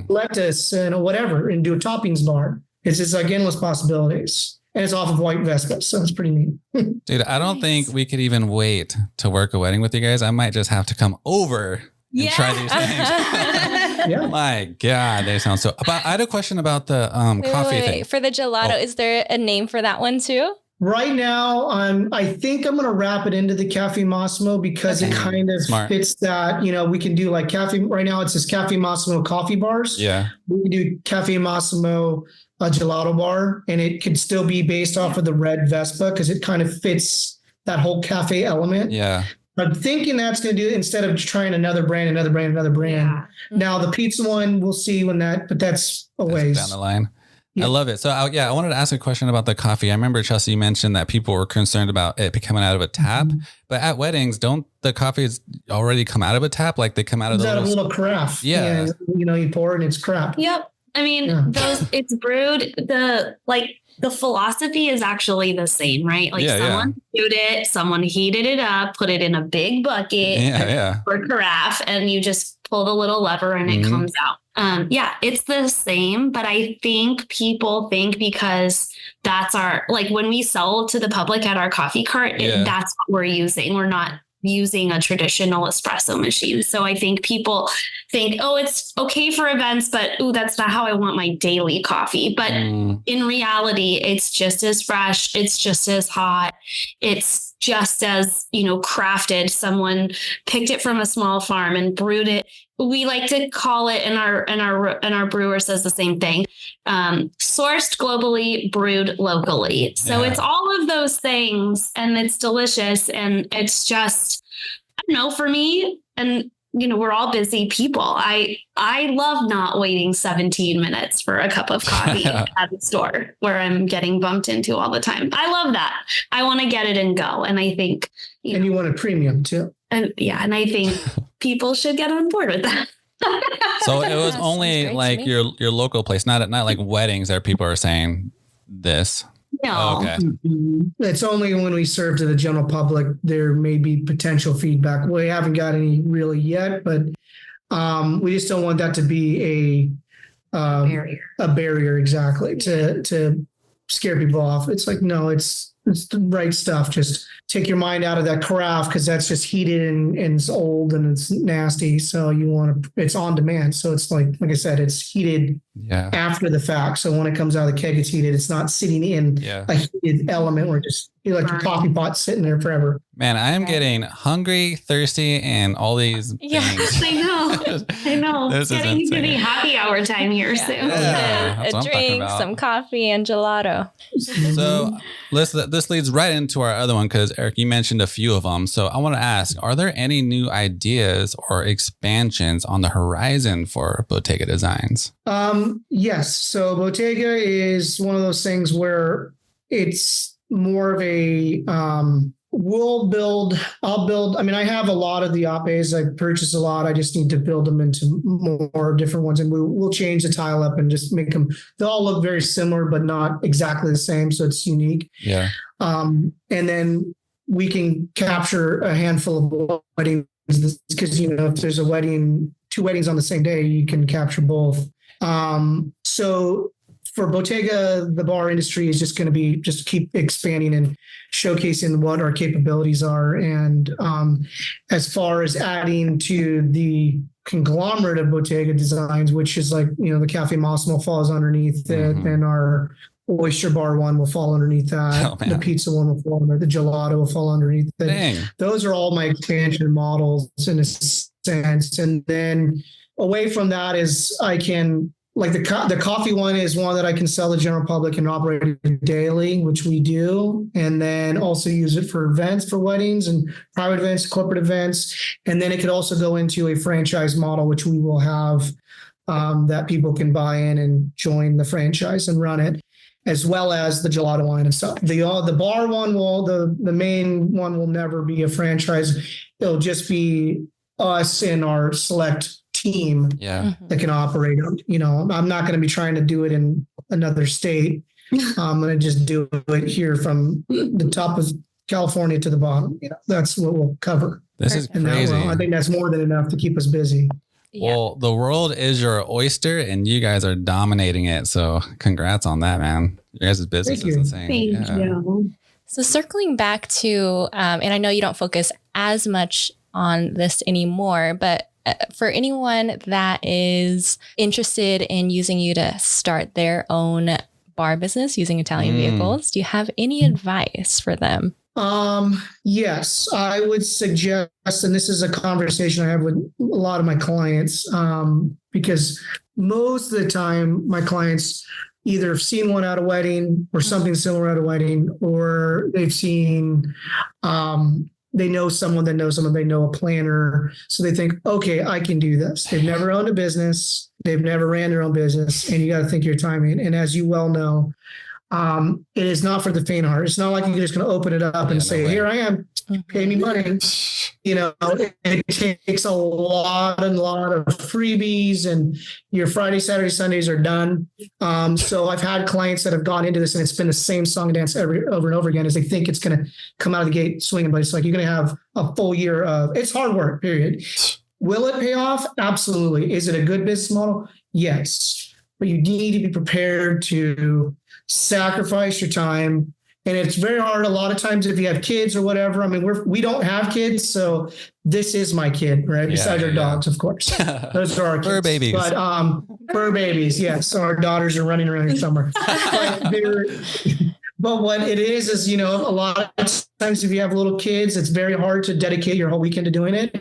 lettuce and whatever, and do a toppings bar. It's just like endless possibilities. And it's off of white Vespas, so it's pretty neat. Dude, I don't think we could even wait to work a wedding with you guys. I might just have to come over and try these things. My God, they sound so... But I had a question about the coffee thing. For the gelato, is there a name for that one too? Right now, I think I'm going to wrap it into the Cafe Massimo because it kind of fits that, we can do like cafe. Right now, it says Cafe Massimo coffee bars. Yeah. We can do Cafe Massimo a gelato bar, and it could still be based off of the red Vespa because it kind of fits that whole cafe element. Yeah. I'm thinking that's going to do, instead of trying another brand. Yeah. Now the pizza one, we'll see but that's a ways down the line. Yeah. I love it. So I wanted to ask a question about the coffee. I remember Chelsey mentioned that people were concerned about it coming out of a tap, but at weddings, don't the coffees already come out of a tap? Like they come out of the little carafe. Yeah. You pour it and it's crap. Yep. I mean, it's brewed. The philosophy is actually the same, right? Like someone brewed it, someone heated it up, put it in a big bucket or carafe, and you just pull the little lever and it comes out. It's the same, but I think people think because that's when we sell to the public at our coffee cart, that's what we're using. We're not using a traditional espresso machine. So I think people think, it's okay for events, but that's not how I want my daily coffee. But in reality, it's just as fresh. It's just as hot. It's just as, crafted. Someone picked it from a small farm and brewed it. We like to call it, and our brewer says the same thing, sourced globally, brewed locally. So it's all of those things, and it's delicious. And it's just, I don't know, for me, and we're all busy people. I love not waiting 17 minutes for a cup of coffee at the store where I'm getting bumped into all the time. I love that. I want to get it and go. And I think, you want a premium too. And I think people should get on board with that. So it was only like your local place, not like weddings that people are saying this. No. Oh, okay. It's only when we serve to the general public, there may be potential feedback. We haven't got any really yet, but we just don't want that to be a barrier exactly to scare people off. It's like, no, it's the right stuff. Just take your mind out of that carafe because that's just heated and it's old and it's nasty. So it's on demand. So it's like I said, it's heated after the fact. So when it comes out of the keg, it's heated. It's not sitting in a heated element where you're like your coffee pot sitting there forever. Man, I am getting hungry, thirsty, and all these things. I know. It's getting to be happy hour time here soon. A drink, some coffee, and gelato. So this leads right into our other one because Eric, you mentioned a few of them. So I want to ask, are there any new ideas or expansions on the horizon for Bottega Designs? Yes. So Bottega is one of those things where it's more of a I'll build. I mean, I have a lot of the Apes. I purchase a lot. I just need to build them into more different ones, and we'll change the tile up and just make them. They all look very similar, but not exactly the same, so it's unique. Yeah. And then we can capture a handful of weddings because if there's a wedding, 2 weddings on the same day, you can capture both. So for Bottega, the bar industry is just going to be just keep expanding and showcasing what our capabilities are. And as far as adding to the conglomerate of Bottega Designs, which is like, the Cafe Massimo falls underneath it, and our Oyster Bar one will fall underneath that. The pizza one will fall under, the gelato will fall underneath it. Dang. Those are all my expansion models in a sense. And then away from that is I can, like the coffee one is one that I can sell to the general public and operate daily, which we do. And then also use it for events, for weddings and private events, corporate events. And then it could also go into a franchise model, which we will have that people can buy in and join the franchise and run it, as well as the gelato line and stuff. The bar one the main one will never be a franchise. It'll just be us and our select team that can operate. I'm not going to be trying to do it in another state. I'm going to just do it here from the top of California to the bottom. That's what we'll cover. This is crazy. I think that's more than enough to keep us busy. Well, the world is your oyster and you guys are dominating it. So congrats on that, man. Your guys' business is insane. Thank you. So circling back to, and I know you don't focus as much on this anymore, but for anyone that is interested in using you to start their own bar business using Italian vehicles, do you have any advice for them? Yes, I would suggest, and this is a conversation I have with a lot of my clients, because most of the time my clients either have seen one at a wedding or something similar at a wedding, or they've seen, they know someone that knows someone, they know a planner. So they think, okay, I can do this. They've never owned a business. They've never ran their own business. And you got to think your timing. And as you well know, it is not for the faint of heart. It's not like you're just going to open it up and say, here I am, pay me money. It takes a lot of freebies, and your Friday, Saturday, Sundays are done. So I've had clients that have gone into this and it's been the same song and dance over and over again, as they think it's going to come out of the gate swinging, but it's like, you're going to have a full year of, it's hard work, period. Will it pay off? Absolutely. Is it a good business model? Yes. But you need to be prepared to sacrifice your time. And it's very hard a lot of times if you have kids or whatever. I mean, we don't have kids, so this is my kid, right? Besides our dogs, of course. Those are our kids. Fur babies. But fur babies, yes. So our daughters are running around here somewhere. But what it is, a lot of times if you have little kids, it's very hard to dedicate your whole weekend to doing it,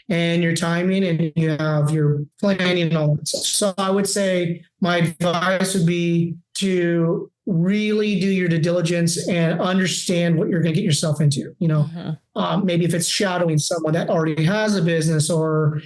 and your timing, and you have your planning and all that stuff. So I would say my advice would be to really do your due diligence and understand what you're going to get yourself into. Maybe if it's shadowing someone that already has a business, or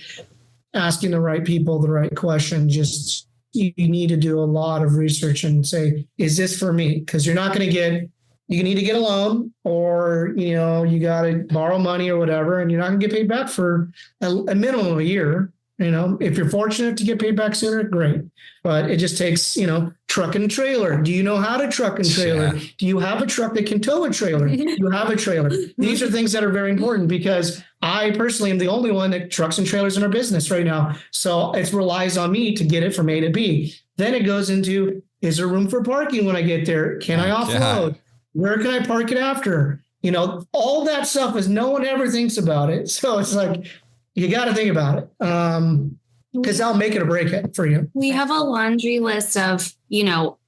asking the right people the right question, just you need to do a lot of research and say, is this for me? Because you're not going to you need to get a loan, or, you got to borrow money or whatever, and you're not going to get paid back for a minimum of a year. If you're fortunate to get paid back sooner, great. But it just takes, truck and trailer. Do you know how to truck and trailer? Yeah. Do you have a truck that can tow a trailer? Do you have a trailer? These are things that are very important, because I personally am the only one that trucks and trailers in our business right now. So it relies on me to get it from A to B. Then it goes into, is there room for parking when I get there? Can I offload? Where can I park it after? All that stuff is, no one ever thinks about it. So it's like, you got to think about it, because that'll make it or break it for you. We have a laundry list of,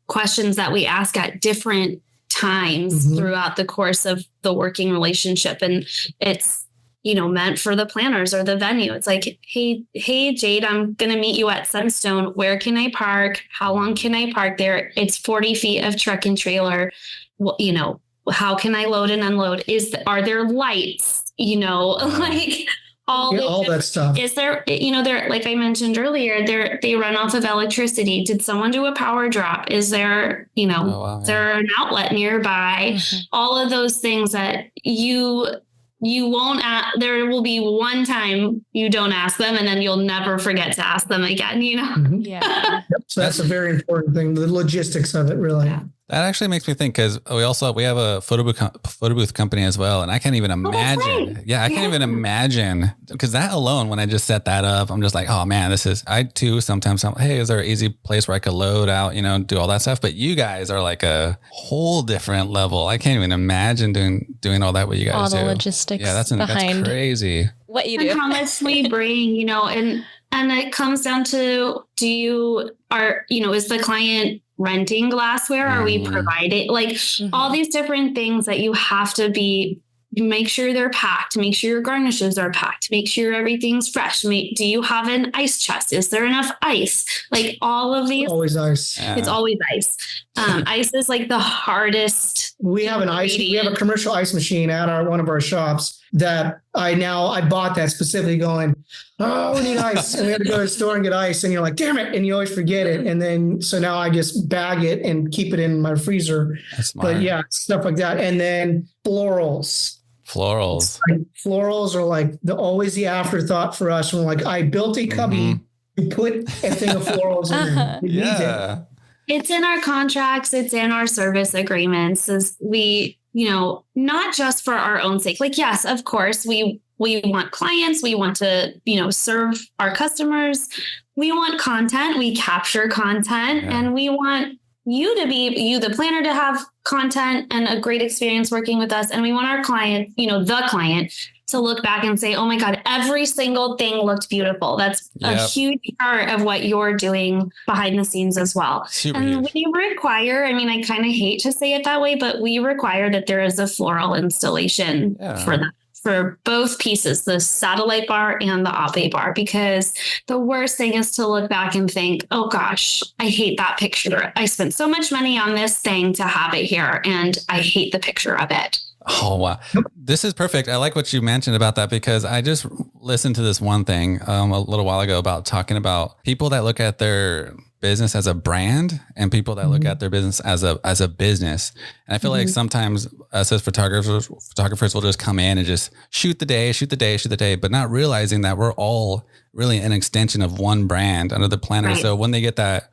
questions that we ask at different times throughout the course of the working relationship. And it's, meant for the planners or the venue. It's like, hey, Jade, I'm going to meet you at Sunstone. Where can I park? How long can I park there? It's 40 feet of truck and trailer. Well, how can I load and unload? Are there lights? all that stuff. Is there, they're, like I mentioned earlier, they run off of electricity. Did someone do a power drop? Is there, is there an outlet nearby? All of those things that you won't ask. There will be one time you don't ask them, and then you'll never forget to ask them again, Yeah. So that's a very important thing. The logistics of it, really. Yeah. That actually makes me think, because we have a photo booth company as well, and I can't even imagine. Right. Yeah, I can't even imagine, because that alone, when I just set that up, I'm just like, oh man, I too sometimes hey, is there an easy place where I could load out, do all that stuff? But you guys are like a whole different level. I can't even imagine doing all that what you guys do. All the logistics. Yeah, that's crazy. What you And do. how much we bring, and it comes down to, is the client renting glassware? Are we providing all these different things that you have to make sure they're packed, make sure your garnishes are packed, make sure everything's fresh. Do you have an ice chest? Is there enough ice? Like all of these. Always ice. Yeah. It's always ice. Ice is like the hardest. We have a commercial ice machine at one of our shops that I bought that specifically going, oh, we need ice. And we had to go to the store and get ice. And you're like, damn it. And you always forget it. And then, so now I just bag it and keep it in my freezer. That's smart. But yeah, stuff like that. And then florals. Florals are like always the afterthought for us. When I built a cubby, we put a thing of florals in there. Yeah. It's in our contracts. It's in our service agreements. As we, not just for our own sake. Like, yes, of course, we want clients. We want to, serve our customers. We want content. We capture content, and we want you, the planner, to have content and a great experience working with us. And we want our client, the client, to look back and say, oh my God, every single thing looked beautiful. That's a huge part of what you're doing behind the scenes as well. And we require, I kind of hate to say it that way, but we require that there is a floral installation for that. For both pieces, the satellite bar and the Ave bar, because the worst thing is to look back and think, oh gosh, I hate that picture. I spent so much money on this thing to have it here, and I hate the picture of it. Oh, wow. This is perfect. I like what you mentioned about that, because I just listened to this one thing a little while ago about talking about people that look at their business as a brand and people that look at their business as a business. And I feel like sometimes us as photographers will just come in and just shoot the day, but not realizing that we're all really an extension of one brand under the planner. Right. So when they get that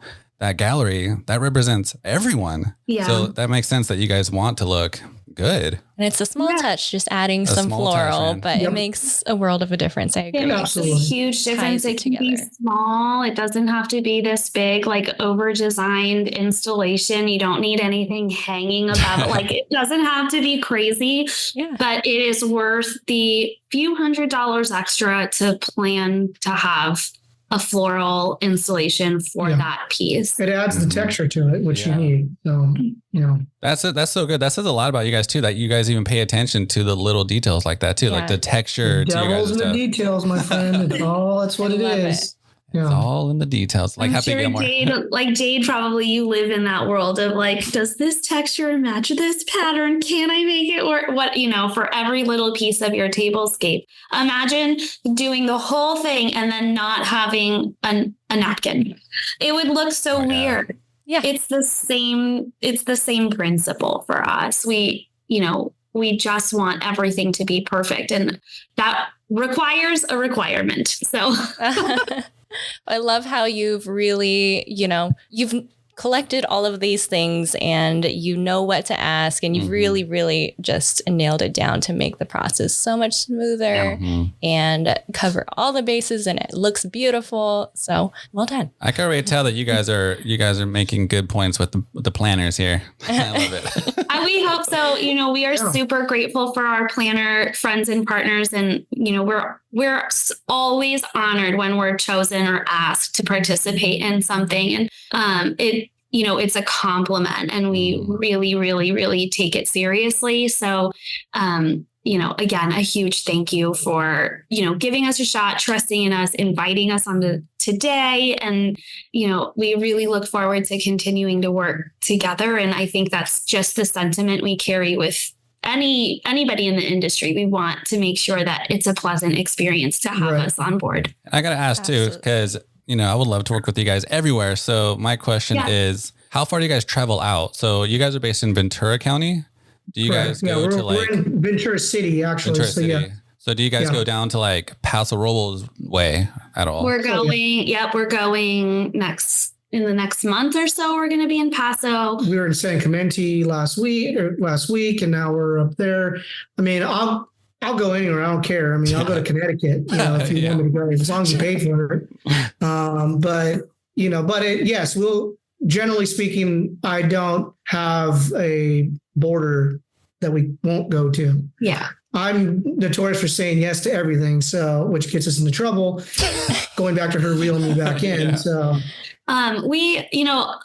gallery, that represents everyone. Yeah. So that makes sense that you guys want to look good. And it's a small touch, just adding some floral, but it makes a world of a difference. I agree. It makes a huge difference. It can be small. It doesn't have to be this big, over-designed installation. You don't need anything hanging above it. It doesn't have to be crazy, but it is worth the few $100s extra to plan to have a floral installation for that piece. It adds the texture to it, which you need. So, That's it. That's so good. That says a lot about you guys too, that you guys even pay attention to the little details like that too, like the texture. The devil's in the details, my friend. That's what it is. Yeah. It's all in the details. Like Happy Gilmore. Jade, probably you live in that world of does this texture match this pattern? Can I make it work? For every little piece of your tablescape. Imagine doing the whole thing and then not having a napkin. It would look so weird. Yeah. It's the same principle for us. We just want everything to be perfect, and that requires a requirement. So I love how you've really, you've collected all of these things and you know what to ask, and you've really, really just nailed it down to make the process so much smoother and cover all the bases, and it looks beautiful. So well done. I can already tell that you guys are making good points with the planners here. I love it. We hope so. We are super grateful for our planner friends and partners, and we're always honored when we're chosen or asked to participate in something, and it's a compliment, and we really, really, really take it seriously. So, again, a huge thank you for, giving us a shot, trusting in us, inviting us on today. And, we really look forward to continuing to work together. And I think that's just the sentiment we carry with anybody in the industry, we want to make sure that it's a pleasant experience to have us on board. I got to ask too, because, I would love to work with you guys everywhere. So my question is, how far do you guys travel out? So you guys are based in Ventura County. Do you guys go to like... We're in Ventura City, actually. Ventura City. So do you guys go down to like Paso Robles way at all? We're going, we're going in the next month or so. We're going to be in Paso. We were in San Clemente last week, and now we're up there. I mean, I'll go anywhere. I don't care. I mean, I'll go to Connecticut, if you want me to go, as long as you pay for it. Yes, we'll, generally speaking, I don't have a border that we won't go to. Yeah. I'm notorious for saying yes to everything. So, which gets us into trouble, going back to her reeling me back in. So, we,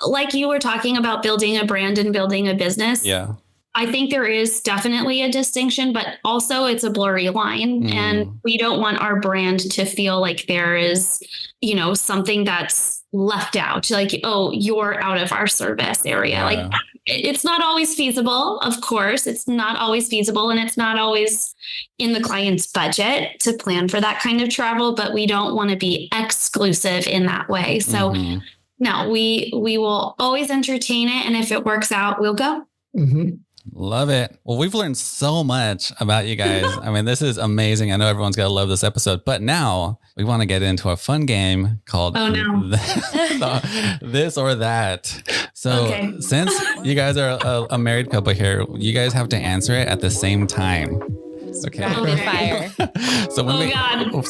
like you were talking about building a brand and building a business. Yeah. I think there is definitely a distinction, but also it's a blurry line, and we don't want our brand to feel like there is, something that's left out, like, oh, you're out of our service area. Yeah. Like, it's not always feasible. Of course, it's not always feasible, and it's not always in the client's budget to plan for that kind of travel, but we don't want to be exclusive in that way. So no, we will always entertain it. And if it works out, we'll go. Love it. Well, we've learned so much about you guys. I mean, this is amazing. I know everyone's got to love this episode, but now we want to get into a fun game called This or That. So since you guys are a married couple here, you guys have to answer it at the same time. Okay. Rapid fire. So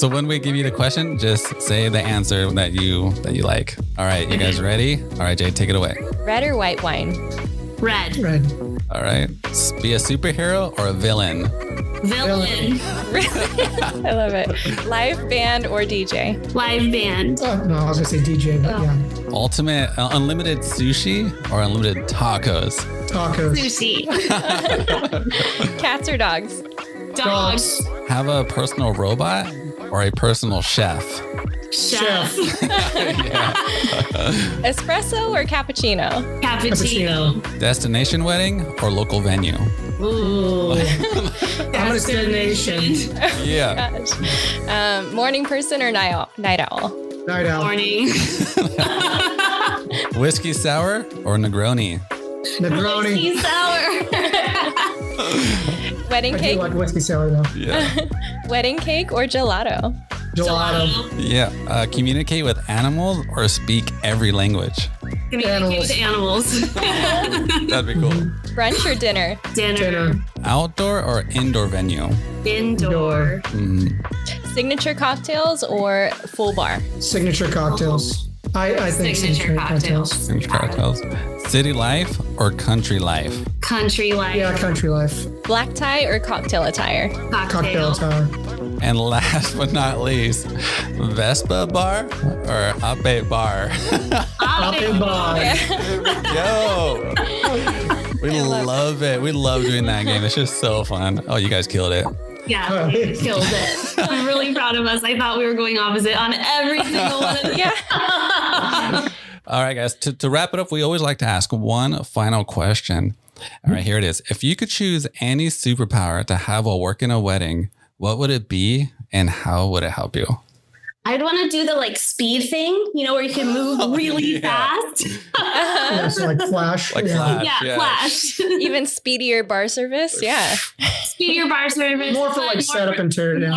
when we give you the question, just say the answer that you like. All right, you guys ready? All right, Jade, take it away. Red or white wine? Red. All right. Be a superhero or a villain? Villain. I love it. Live band or DJ? Live band. No, I was gonna say DJ, but yeah. Ultimate unlimited sushi or unlimited tacos? Tacos. Sushi. Cats or dogs? Dogs. Have a personal robot or a personal chef? Chef. Espresso or cappuccino? Cappuccino. Destination wedding or local venue? Ooh. I'm a destination. Yeah. Gosh. Morning person or night owl? Night owl. Morning. Whiskey sour or Negroni? Negroni. Whiskey sour. Wedding I cake? do like whiskey sour though. Yeah. Wedding cake or gelato? Gelato. Yeah. Communicate with animals or speak every language? Communicate with animals. That'd be cool. Brunch or dinner? Dinner. Outdoor or indoor venue? Indoor. Signature cocktails or full bar? Signature cocktails. I think Signature cocktails. Signature cocktails. City life or country life? Country life. Yeah, country life. Black tie or cocktail attire? Cocktail attire. And last but not least, Vespa bar or Ep bar? Ep bar. Yo, we love it. We love doing that game. It's just so fun. Oh, you guys killed it. Yeah, we killed it. I'm really proud of us. I thought we were going opposite on every single one of them. Yeah. All right, guys. To wrap it up, we always like to ask one final question. All right, here it is. If you could choose any superpower to have while working a wedding, what would it be and how would it help you? I'd want to do the speed thing, where you can move really fast. Yeah, so like Flash. Like Flash. Yeah, Flash. Even speedier bar service? Yeah. Speedier bar service. More for setup and tear down.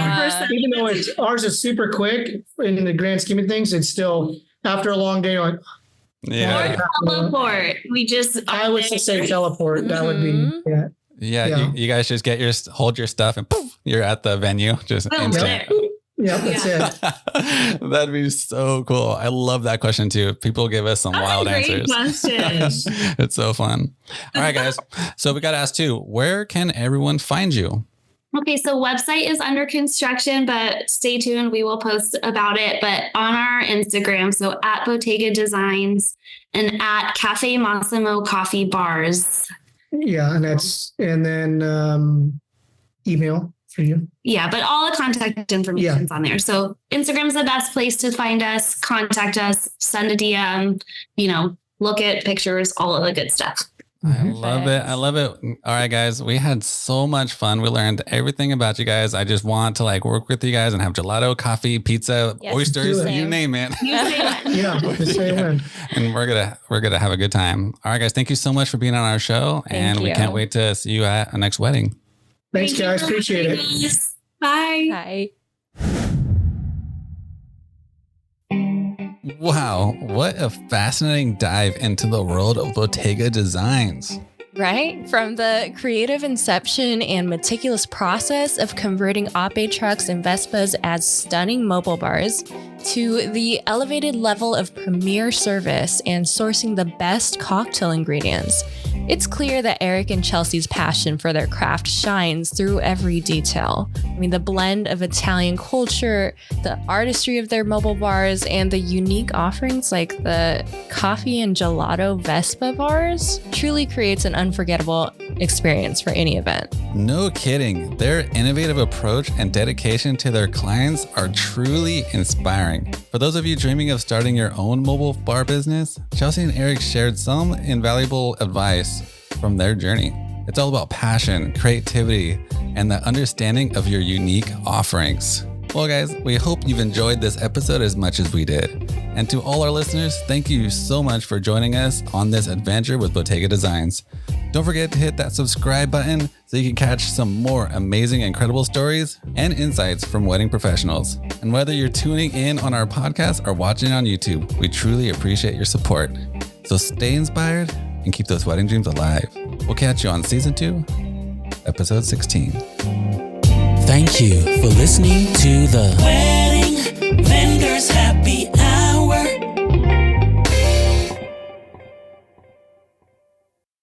Even though ours is super quick in the grand scheme of things, it's still after a long day. Like, Yeah. Teleport. I would just say teleport. That would be Yeah. You guys just hold your stuff and poof, you're at the venue. Just instant. Yeah, that's it. That'd be so cool. I love that question too. People give us some wild answers. Question. It's so fun. All right, guys. So we got to ask too, where can everyone find you? Okay, so website is under construction, but stay tuned. We will post about it. But on our Instagram, so at Bottega Designs and at Cafe Massimo Coffee Bars. Yeah, and then email for you. Yeah, but all the contact information is on there. So Instagram's the best place to find us, contact us, send a DM, look at pictures, all of the good stuff. I love it. I love it. All right, guys. We had so much fun. We learned everything about you guys. I just want to like work with you guys and have gelato, coffee, pizza, Yes, oysters, same. you name it. Yeah, the same way. And we're gonna have a good time. All right, guys. Thank you so much for being on our show, and we can't wait to see you at our next wedding. Thanks, guys. Appreciate it. Bye. Bye. Wow, what a fascinating dive into the world of Bottega Designs. Right? From the creative inception and meticulous process of converting Ep trucks and Vespas as stunning mobile bars, to the elevated level of premier service and sourcing the best cocktail ingredients, it's clear that Eric and Chelsey's passion for their craft shines through every detail. I mean, the blend of Italian culture, the artistry of their mobile bars, and the unique offerings like the coffee and gelato Vespa bars truly creates an unforgettable experience for any event. No kidding. Their innovative approach and dedication to their clients are truly inspiring. For those of you dreaming of starting your own mobile bar business, Chelsey and Eric shared some invaluable advice from their journey. It's all about passion, creativity, and the understanding of your unique offerings. Well, guys, we hope you've enjoyed this episode as much as we did. And to all our listeners, thank you so much for joining us on this adventure with Bottega Designs. Don't forget to hit that subscribe button so you can catch some more amazing, incredible stories and insights from wedding professionals. And whether you're tuning in on our podcast or watching on YouTube, we truly appreciate your support. So stay inspired and keep those wedding dreams alive. We'll catch you on season 2, episode 16. Thank you for listening to the